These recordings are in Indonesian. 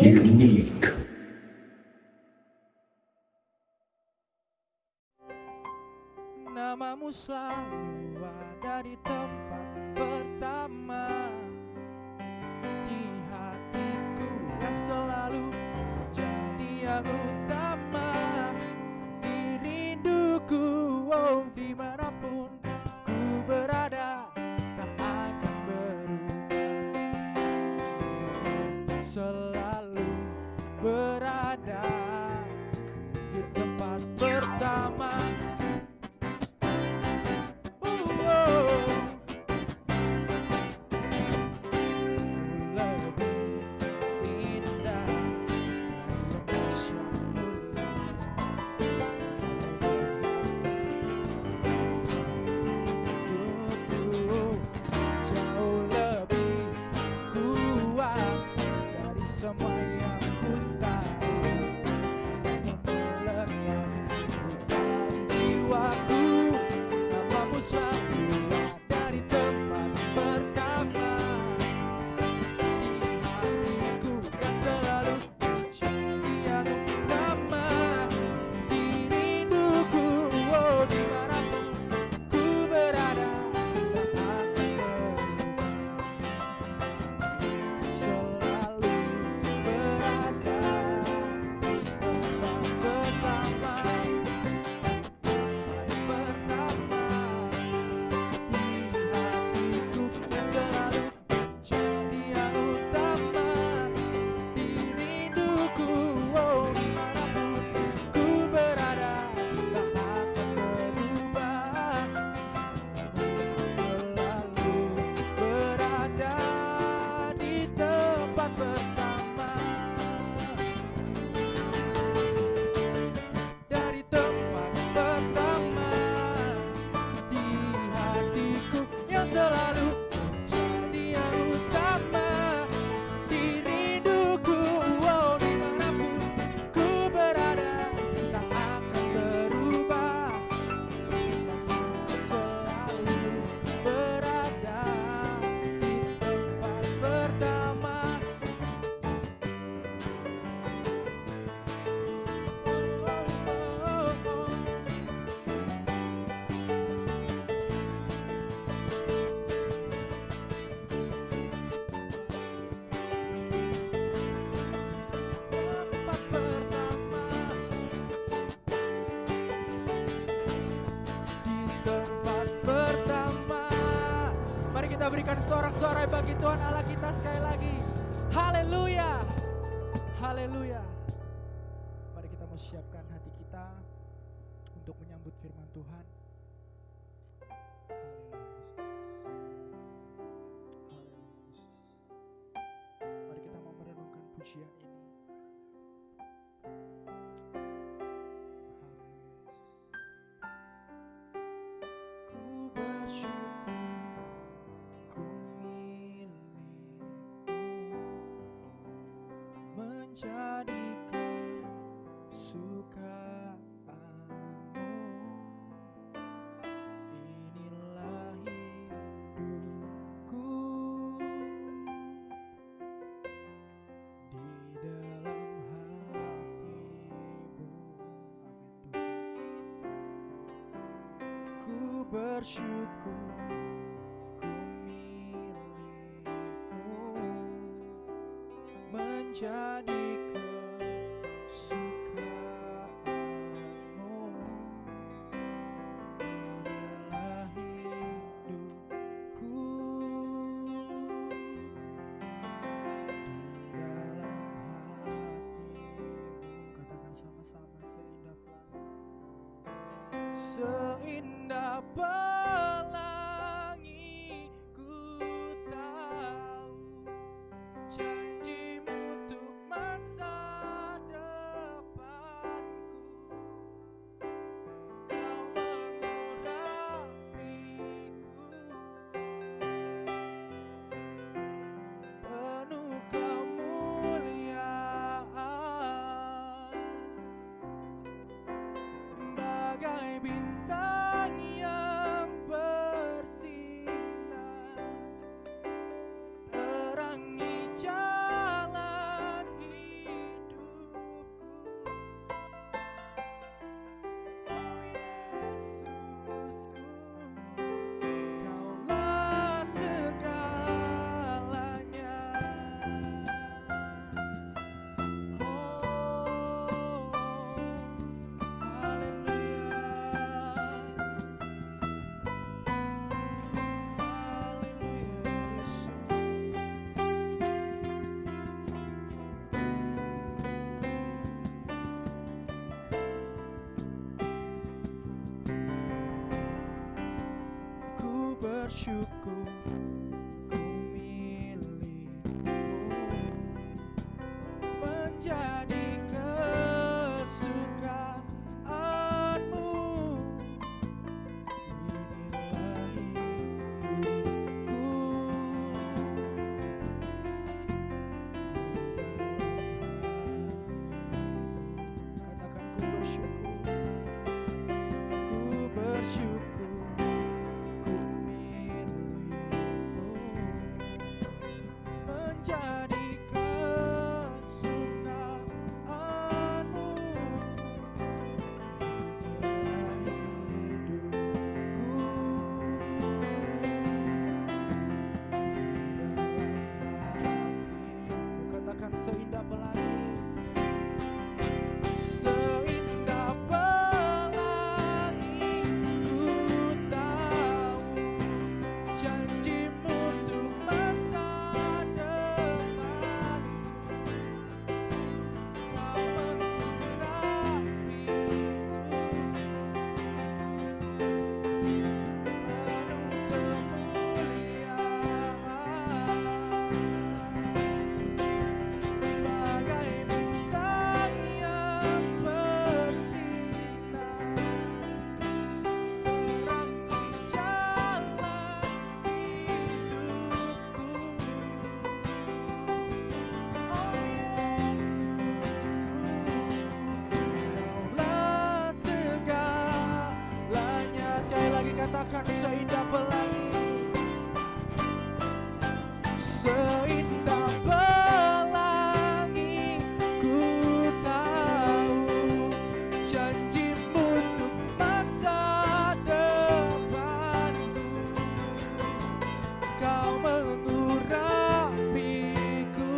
Unique. Namamu selalu ada di tempat pertama di hatiku, yang selalu menjadi yang utama di rinduku. Oh, dimanapun ku berada tak akan berubah, selalu berada di tempat pertama. Semua yang ku tahu melekat di dalam jiwaku. Namamu selalu ada di tempat pertama di hatiku, yang selalu menjadi yang utama di rinduku. Oh, dimanapun ku berada tak akan berubah, selalu kita berikan sorak-sorai bagi Tuhan Allah kita sekali lagi. Haleluya, haleluya. Mari kita mau siapkan hati kita untuk menyambut firman Tuhan. Mari kita mau merenungkan pujian ini. Ku bersyukur menjadi kesukaanmu. Inilah hidupku di dalam hatimu. Ku bersyukur ku milikmu, menjadi kesukaanmu. Inilah hidupku di dalam hatimu. Katakan sama-sama, seindah pelangi, seindah pelangi ku tahu janjimu untuk masa bersyukur ku milikmu, menjadi kesukaanmu. Inilah hidupku katakan ku bersyukur ku milikmu, menjadi kesukaanmu. Inilah hidupku katakan seindah pelangi, seindah pelangi ku tahu janjimu untuk masa depanku. Kau mengurapiku penuh kemuliaan, bagai bintang yang bersinar, terangi jalan hidupku. Oh Yesusku, Kaulah segalanya. Sekali lagi katakan seindah pelangi, seindah pelangi ku tahu janjimu untuk masa depanku. Kau mengurapiku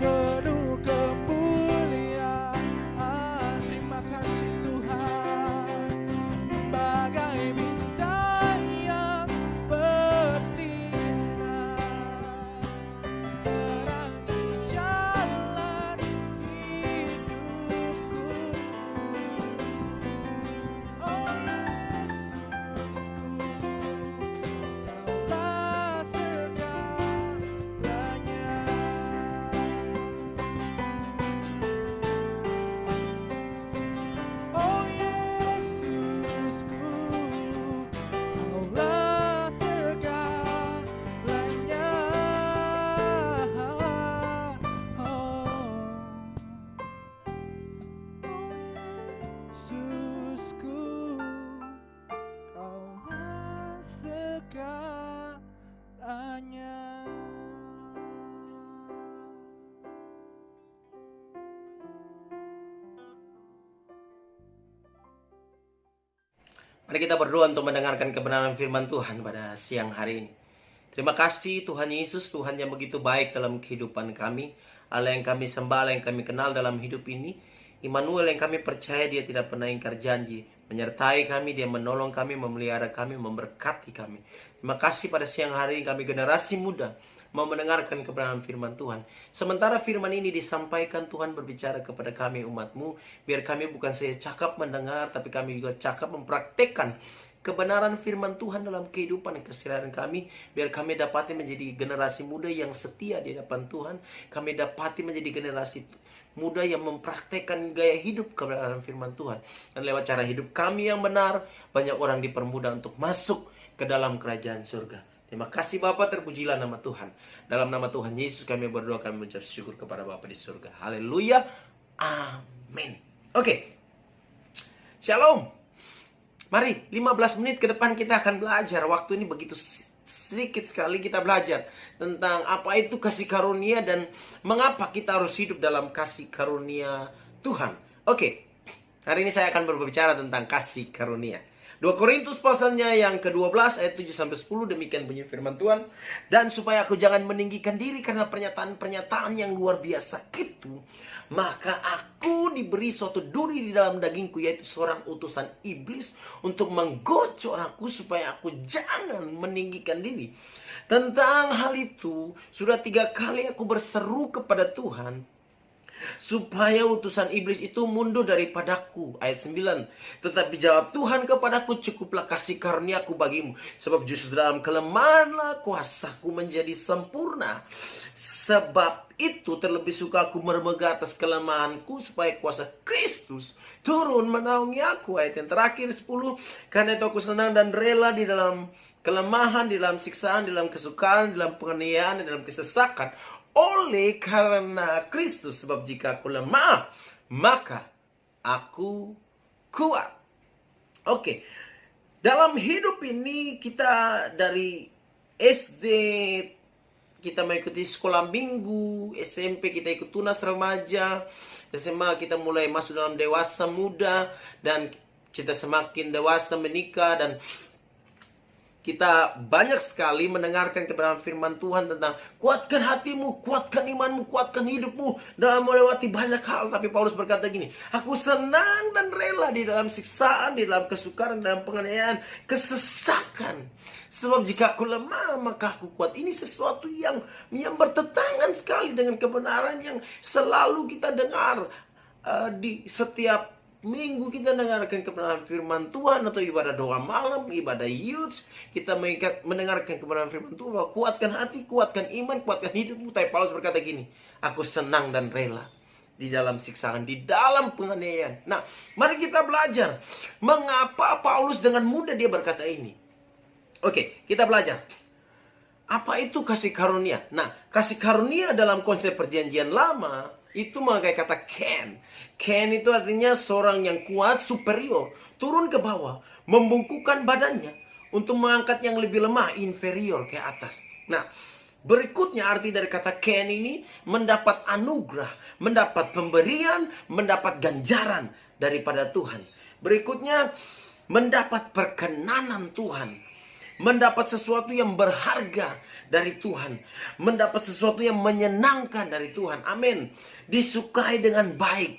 penuh kemuliaan. Terima kasih Tuhan, bagai bintang yang bersinar, terangi jalan hidupku. Oh Yesusku, Kaulah segalanya. Oh Yesusku, Kaulah segalanya. Yesusku, Kaulah segalanya. Mari kita berdoa untuk mendengarkan kebenaran firman Tuhan pada siang hari ini. Terima kasih Tuhan Yesus, Tuhan yang begitu baik dalam kehidupan kami. Allah yang kami sembah, Allah yang kami kenal dalam hidup ini. Immanuel yang kami percaya Dia tidak pernah ingkar janji. Menyertai kami, Dia menolong kami, memelihara kami, memberkati kami. Terima kasih pada siang hari ini kami generasi muda mau mendengarkan kebenaran firman Tuhan. Sementara firman ini disampaikan, Tuhan berbicara kepada kami umat-Mu, biar kami bukan saja cakap mendengar, tapi kami juga cakap mempraktekkan kebenaran firman Tuhan dalam kehidupan dan keseharian kami, biar kami dapati menjadi generasi muda yang setia di hadapan Tuhan. Kami dapati menjadi generasi muda yang mempraktekkan gaya hidup kebenaran firman Tuhan. Dan lewat cara hidup kami yang benar, banyak orang dipermudah untuk masuk ke dalam kerajaan surga. Terima kasih Bapa, terpujilah nama Tuhan. Dalam nama Tuhan Yesus kami berdoa, kami mengucap syukur kepada Bapa di surga. Haleluya. Amin. Oke. Shalom. Mari 15 menit ke depan kita akan belajar. Waktu ini begitu sedikit sekali kita belajar tentang apa itu kasih karunia dan mengapa kita harus hidup dalam kasih karunia Tuhan. Oke. Hari ini saya akan berbicara tentang kasih karunia. 2 Korintus pasalnya yang ke-12 ayat 7-10, demikian bunyi firman Tuhan. Dan supaya aku jangan meninggikan diri karena pernyataan-pernyataan yang luar biasa itu, maka aku diberi suatu duri di dalam dagingku, yaitu seorang utusan iblis untuk menggocok aku supaya aku jangan meninggikan diri. Tentang hal itu, sudah 3 kali aku berseru kepada Tuhan supaya utusan iblis itu mundur daripadaku. Ayat 9. Tetapi jawab Tuhan kepadaku, cukuplah kasih karuniaku bagimu, sebab justru dalam kelemahanlah kuasaku menjadi sempurna. Sebab itu terlebih suka aku meremegah atas kelemahanku, supaya kuasa Kristus turun menaungi aku. Ayat yang terakhir 10. Karena itu aku senang dan rela di dalam kelemahan, di dalam siksaan, di dalam kesukaran, di dalam penganiayaan, di dalam kesesakan, oleh karena Kristus. Sebab jika aku lemah, maka aku kuat. Oke. Dalam hidup ini kita dari SD kita mengikuti sekolah minggu, SMP kita ikut tunas remaja, SMA kita mulai masuk dalam dewasa muda, dan kita semakin dewasa menikah, dan kita banyak sekali mendengarkan kebenaran firman Tuhan tentang kuatkan hatimu, kuatkan imanmu, kuatkan hidupmu dalam melewati banyak hal. Tapi Paulus berkata gini, aku senang dan rela di dalam siksaan, di dalam kesukaran, dalam penganiayaan, kesesakan. Sebab jika aku lemah, maka aku kuat. Ini sesuatu yang bertentangan sekali dengan kebenaran yang selalu kita dengar di setiap minggu. Kita dengarkan kebenaran firman Tuhan, atau ibadah doa malam, ibadah youth, kita mendengarkan kebenaran firman Tuhan bahwa kuatkan hati, kuatkan iman, kuatkan hidupmu. Tapi Paulus berkata gini, aku senang dan rela di dalam siksaan, di dalam penganiayaan. Nah, mari kita belajar mengapa Paulus dengan mudah dia berkata ini. Oke, kita belajar. Apa itu kasih karunia? Nah, kasih karunia dalam konsep perjanjian lama itu memakai kata ken. Ken itu artinya seorang yang kuat, superior, turun ke bawah, membungkukkan badannya untuk mengangkat yang lebih lemah, inferior, ke atas. Nah, berikutnya arti dari kata ken ini mendapat anugerah, mendapat pemberian, mendapat ganjaran daripada Tuhan. Berikutnya mendapat perkenanan Tuhan, mendapat sesuatu yang berharga dari Tuhan, mendapat sesuatu yang menyenangkan dari Tuhan. Amin. Disukai dengan baik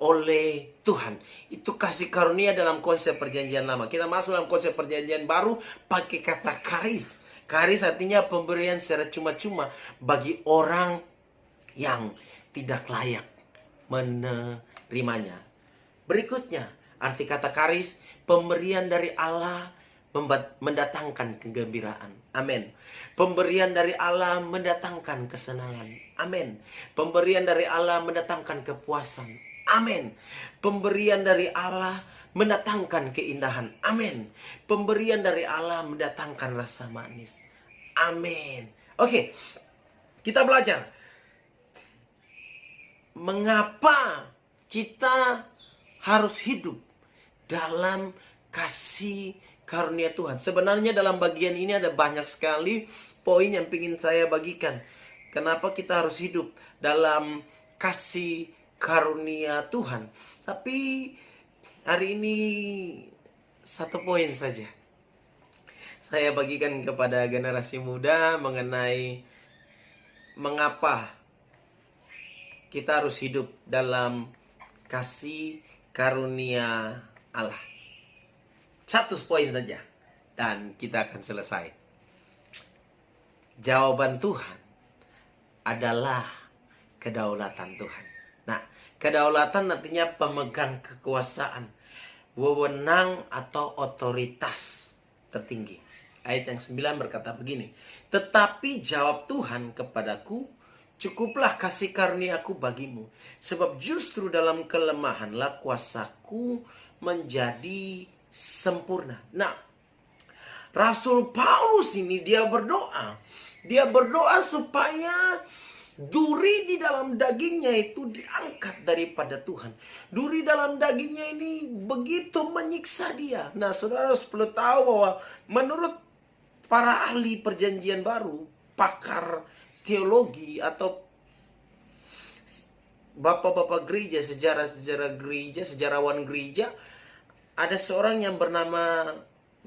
oleh Tuhan. Itu kasih karunia dalam konsep perjanjian lama. Kita masuk dalam konsep perjanjian baru pakai kata karis. Karis artinya pemberian secara cuma-cuma bagi orang yang tidak layak menerimanya. Berikutnya, arti kata karis, pemberian dari Allah mendatangkan kegembiraan. Amin. Pemberian dari Allah mendatangkan kesenangan. Amin. Pemberian dari Allah mendatangkan kepuasan. Amin. Pemberian dari Allah mendatangkan keindahan. Amin. Pemberian dari Allah mendatangkan rasa manis. Amin. Oke, kita belajar mengapa kita harus hidup dalam kasih karunia Tuhan. Sebenarnya dalam bagian ini ada banyak sekali poin yang ingin saya bagikan. Kenapa kita harus hidup dalam kasih karunia Tuhan. Tapi hari ini satu poin saja saya bagikan kepada generasi muda mengenai mengapa kita harus hidup dalam kasih karunia Allah. Satu poin saja dan kita akan selesai. Jawaban Tuhan adalah kedaulatan Tuhan. Nah, kedaulatan artinya pemegang kekuasaan, wewenang atau otoritas tertinggi. Ayat yang 9 berkata begini, tetapi jawab Tuhan kepadaku, cukuplah kasih karuniaku bagimu, sebab justru dalam kelemahanlah kuasaku menjadi sempurna. Nah, Rasul Paulus ini dia berdoa supaya duri di dalam dagingnya itu diangkat daripada Tuhan. Duri dalam dagingnya ini begitu menyiksa dia. Nah, saudara perlu tahu bahwa menurut para ahli perjanjian baru, pakar teologi atau bapak-bapak gereja, sejarawan gereja, ada seorang yang bernama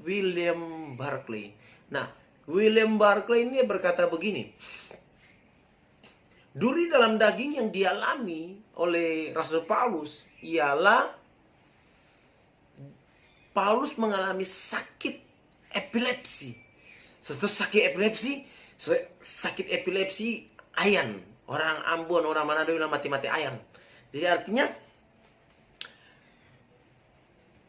William Barclay. Nah, William Barclay ini berkata begini, duri dalam daging yang dialami oleh Rasul Paulus ialah Paulus mengalami sakit epilepsi. Sakit epilepsi ayan Orang Ambon, orang Manado bilang mati-mati ayam. Jadi artinya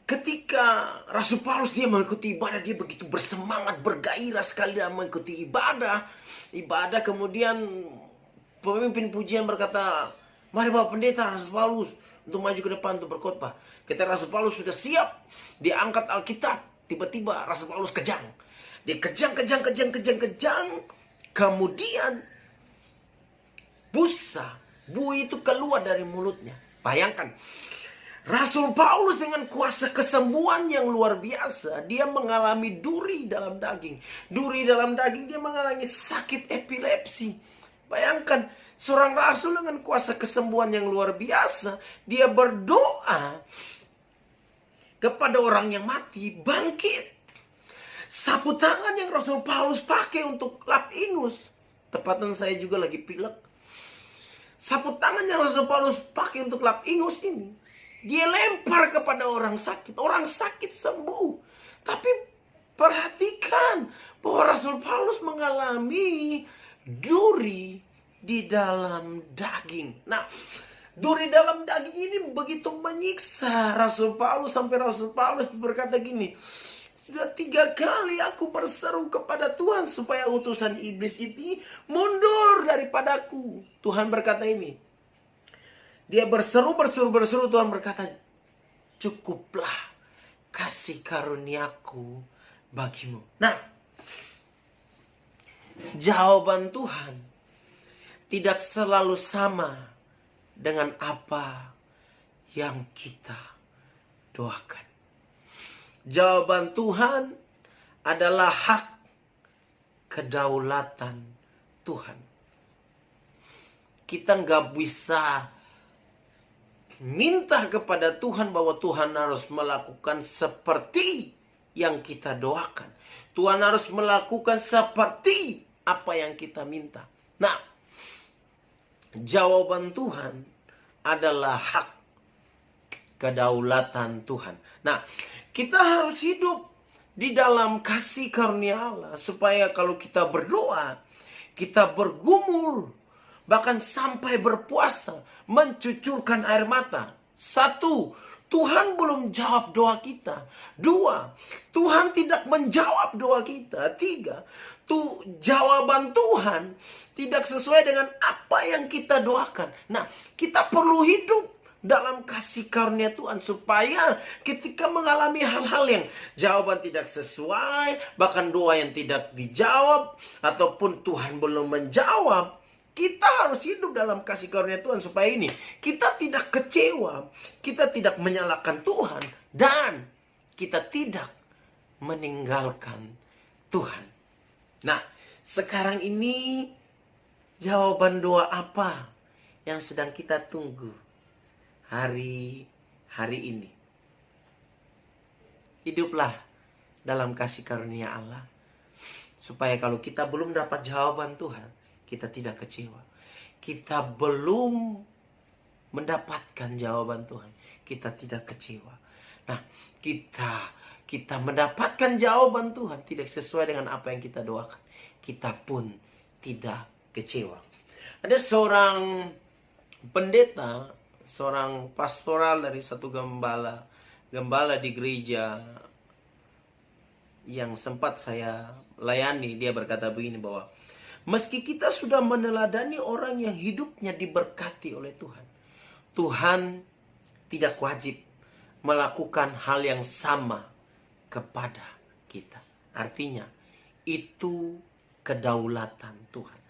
ketika Rasul Paulus dia mengikuti ibadah, dia begitu bersemangat, bergairah sekali dalam mengikuti ibadah. Kemudian pemimpin pujian berkata, mari Bapak Pendeta Rasul Paulus untuk maju ke depan untuk berkhotbah. Ketika Rasul Paulus sudah siap, dia angkat Alkitab. Tiba-tiba Rasul Paulus kejang. Dia kejang. Kemudian buih itu keluar dari mulutnya. Bayangkan, Rasul Paulus dengan kuasa kesembuhan yang luar biasa, dia mengalami duri dalam daging. Dia mengalami sakit epilepsi. Bayangkan, seorang rasul dengan kuasa kesembuhan yang luar biasa, dia berdoa kepada orang yang mati, bangkit. Sapu tangan yang Rasul Paulus pakai untuk lap ingus. Tepatan saya juga lagi pilek. Sapu tangan yang Rasul Paulus pakai untuk lap ingus ini, dia lempar kepada orang sakit. Orang sakit sembuh. Tapi perhatikan bahwa Rasul Paulus mengalami duri di dalam daging. Nah, duri dalam daging ini begitu menyiksa Rasul Paulus sampai Rasul Paulus berkata gini, sudah 3 kali aku berseru kepada Tuhan supaya utusan iblis ini mundur daripadaku. Tuhan berkata ini. Dia berseru. Tuhan berkata, cukuplah kasih karuniaku bagimu. Nah, jawaban Tuhan tidak selalu sama dengan apa yang kita doakan. Jawaban Tuhan adalah hak kedaulatan Tuhan. Kita nggak bisa minta kepada Tuhan bahwa Tuhan harus melakukan seperti yang kita doakan. Tuhan harus melakukan seperti apa yang kita minta. Nah, jawaban Tuhan adalah hak kedaulatan Tuhan. Nah, kita harus hidup di dalam kasih karunia Allah, supaya kalau kita berdoa, kita bergumul, bahkan sampai berpuasa, mencucurkan air mata. 1, Tuhan belum jawab doa kita. 2, Tuhan tidak menjawab doa kita. 3, jawaban Tuhan tidak sesuai dengan apa yang kita doakan. Nah, kita perlu hidup dalam kasih karunia Tuhan, supaya ketika mengalami hal-hal yang jawaban tidak sesuai, bahkan doa yang tidak dijawab, ataupun Tuhan belum menjawab, kita harus hidup dalam kasih karunia Tuhan, supaya ini kita tidak kecewa, kita tidak menyalahkan Tuhan, dan kita tidak meninggalkan Tuhan. Nah, sekarang ini jawaban doa apa yang sedang kita tunggu hari ini? Hiduplah dalam kasih karunia Allah, supaya kalau kita belum dapat jawaban Tuhan, kita tidak kecewa. Kita belum mendapatkan jawaban Tuhan, kita tidak kecewa. Nah, kita mendapatkan jawaban Tuhan tidak sesuai dengan apa yang kita doakan, kita pun tidak kecewa. Ada seorang pendeta, seorang pastoral dari satu gembala di gereja yang sempat saya layani. Dia berkata begini, bahwa meski kita sudah meneladani orang yang hidupnya diberkati oleh Tuhan, Tuhan tidak wajib melakukan hal yang sama kepada kita. Artinya, itu kedaulatan Tuhan.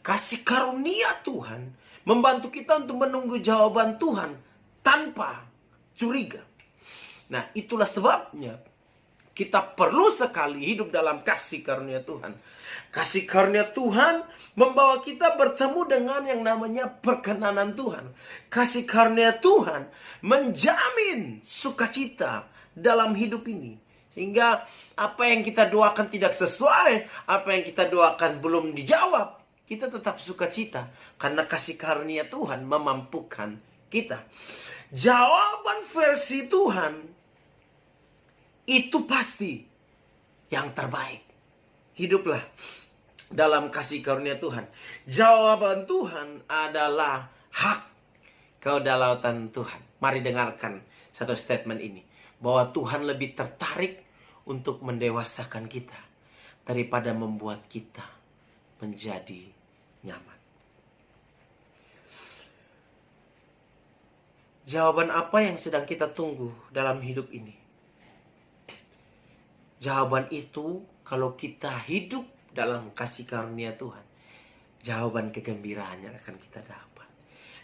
Kasih karunia Tuhan membantu kita untuk menunggu jawaban Tuhan tanpa curiga. Nah, itulah sebabnya kita perlu sekali hidup dalam kasih karunia Tuhan. Kasih karunia Tuhan membawa kita bertemu dengan yang namanya perkenanan Tuhan. Kasih karunia Tuhan menjamin sukacita dalam hidup ini. Sehingga apa yang kita doakan tidak sesuai, apa yang kita doakan belum dijawab, kita tetap sukacita karena kasih karunia Tuhan memampukan kita. Jawaban versi Tuhan itu pasti yang terbaik. Hiduplah dalam kasih karunia Tuhan. Jawaban Tuhan adalah hak kedaulatan Tuhan. Mari dengarkan satu statement ini, bahwa Tuhan lebih tertarik untuk mendewasakan kita daripada membuat kita menjadi nyaman. Jawaban apa yang sedang kita tunggu dalam hidup ini? Jawaban itu kalau kita hidup dalam kasih karunia Tuhan, jawaban kegembiraan yang akan kita dapat.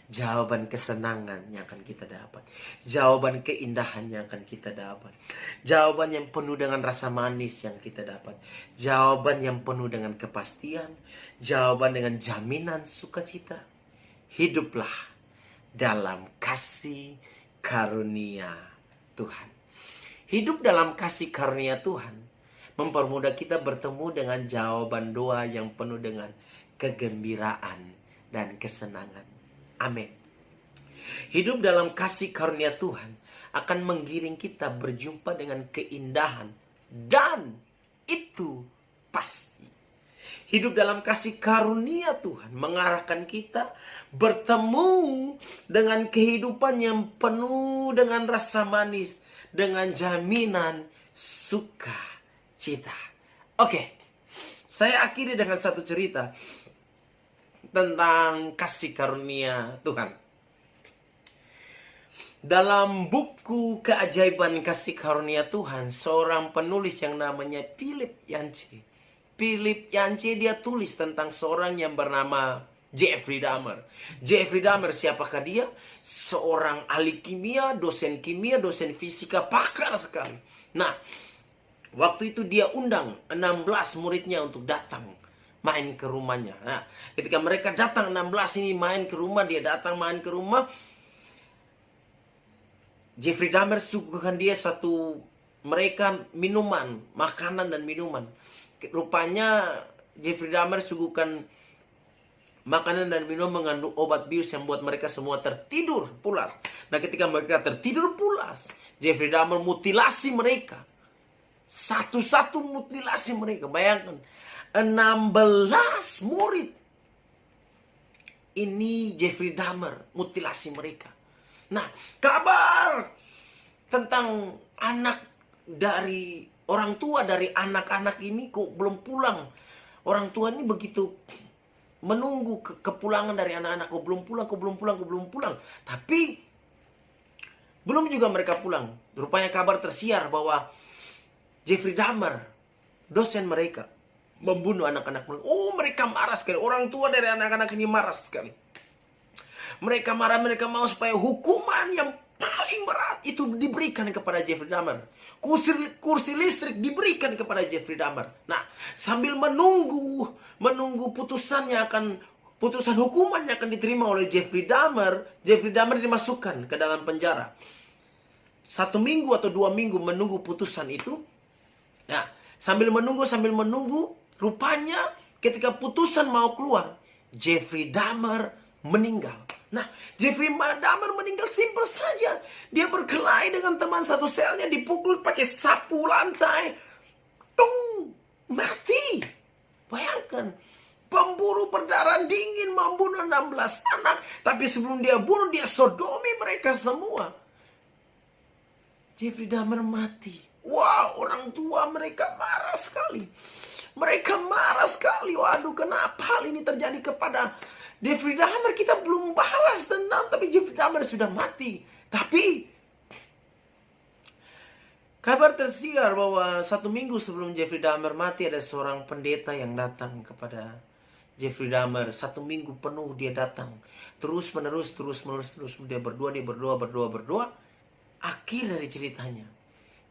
Jawaban kesenangan yang akan kita dapat. Jawaban keindahan yang akan kita dapat. Jawaban yang penuh dengan rasa manis yang kita dapat. Jawaban yang penuh dengan kepastian. Jawaban dengan jaminan sukacita. Hiduplah dalam kasih karunia Tuhan. Hidup dalam kasih karunia Tuhan mempermudah kita bertemu dengan jawaban doa yang penuh dengan kegembiraan dan kesenangan. Amin. Hidup dalam kasih karunia Tuhan akan menggiring kita berjumpa dengan keindahan, dan itu pasti. Hidup dalam kasih karunia Tuhan mengarahkan kita bertemu dengan kehidupan yang penuh dengan rasa manis, dengan jaminan sukacita. Oke, saya akhiri dengan satu cerita tentang kasih karunia Tuhan. Dalam buku Keajaiban Kasih Karunia Tuhan, seorang penulis yang namanya Philip Yancey. Philip Yancey dia tulis tentang seorang yang bernama Jeffrey Dahmer. Jeffrey Dahmer siapakah dia? Seorang ahli kimia, dosen fisika, pakar sekali. Nah, waktu itu dia undang 16 muridnya untuk datang main ke rumahnya. Nah, ketika mereka datang 16 ini main ke rumah, dia datang main ke rumah. Jeffrey Dahmer suguhkan dia mereka minuman, makanan dan minuman. Rupanya Jeffrey Dahmer suguhkan makanan dan minuman mengandung obat bius yang membuat mereka semua tertidur pulas. Nah, ketika mereka tertidur pulas, Jeffrey Dahmer mutilasi mereka. Satu-satu mutilasi mereka. Bayangkan, 16 murid. Ini Jeffrey Dahmer mutilasi mereka. Nah, kabar tentang orang tua dari anak-anak ini kok belum pulang. Orang tua ini begitu menunggu kepulangan dari anak-anak. Kok belum pulang. Tapi belum juga mereka pulang. Rupanya kabar tersiar bahwa Jeffrey Dahmer, dosen mereka, membunuh anak-anak mereka. Oh, mereka marah sekali. Orang tua dari anak-anak ini marah sekali. Mereka marah, mereka mau supaya hukuman yang paling berat itu diberikan kepada Jeffrey Dahmer. Kursi listrik diberikan kepada Jeffrey Dahmer. Nah, sambil menunggu putusan hukuman yang akan diterima oleh Jeffrey Dahmer dimasukkan ke dalam penjara. 1 minggu atau 2 minggu menunggu putusan itu. Nah, sambil menunggu, rupanya ketika putusan mau keluar, Jeffrey Dahmer meninggal. Nah, Jeffrey Dahmer meninggal simpel saja. Dia berkelahi dengan teman satu selnya, dipukul pakai sapu lantai. Tung, mati. Bayangkan, pemburu berdarah dingin membunuh 16 anak. Tapi sebelum dia bunuh, dia sodomi mereka semua. Jeffrey Dahmer mati. Wow, orang tua mereka marah sekali. Waduh, kenapa hal ini terjadi kepada Jeffrey Dahmer? Kita belum balas dendam, tapi Jeffrey Dahmer sudah mati. Tapi kabar tersiar bahwa 1 minggu sebelum Jeffrey Dahmer mati, ada seorang pendeta yang datang kepada Jeffrey Dahmer. 1 minggu penuh dia datang. Terus menerus. Dia berdoa. Akhir dari ceritanya,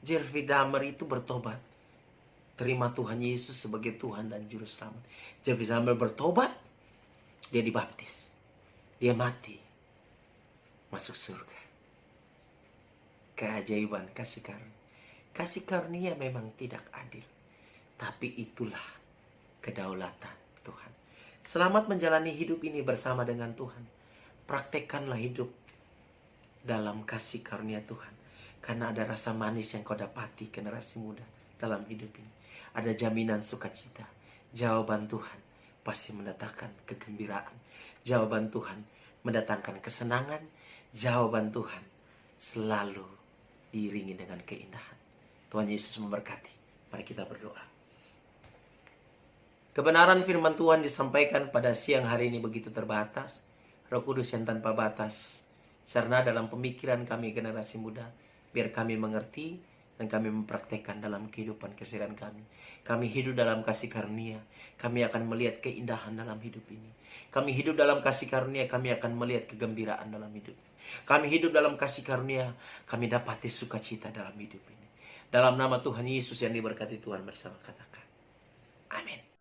Jeffrey Dahmer itu bertobat. Terima Tuhan Yesus sebagai Tuhan dan Juru Selamat. Jeffrey Dahmer bertobat. Dia dibaptis. Dia mati. Masuk surga. Keajaiban kasih karunia. Kasih karunia memang tidak adil. Tapi itulah kedaulatan Tuhan. Selamat menjalani hidup ini bersama dengan Tuhan. Praktekkanlah hidup dalam kasih karunia Tuhan. Karena ada rasa manis yang kau dapati generasi muda dalam hidup ini. Ada jaminan sukacita, jawaban Tuhan pasti mendatangkan kegembiraan. Jawaban Tuhan mendatangkan kesenangan. Jawaban Tuhan selalu diiringi dengan keindahan. Tuhan Yesus memberkati. Mari kita berdoa. Kebenaran firman Tuhan disampaikan pada siang hari ini begitu terbatas. Roh Kudus yang tanpa batas, serna dalam pemikiran kami generasi muda, biar kami mengerti dan kami mempraktekkan dalam kehidupan keseharian kami. Kami hidup dalam kasih karunia, kami akan melihat keindahan dalam hidup ini. Kami hidup dalam kasih karunia, kami akan melihat kegembiraan dalam hidup. Kami hidup dalam kasih karunia, kami dapati sukacita dalam hidup ini. Dalam nama Tuhan Yesus yang diberkati Tuhan bersama katakan. Amin.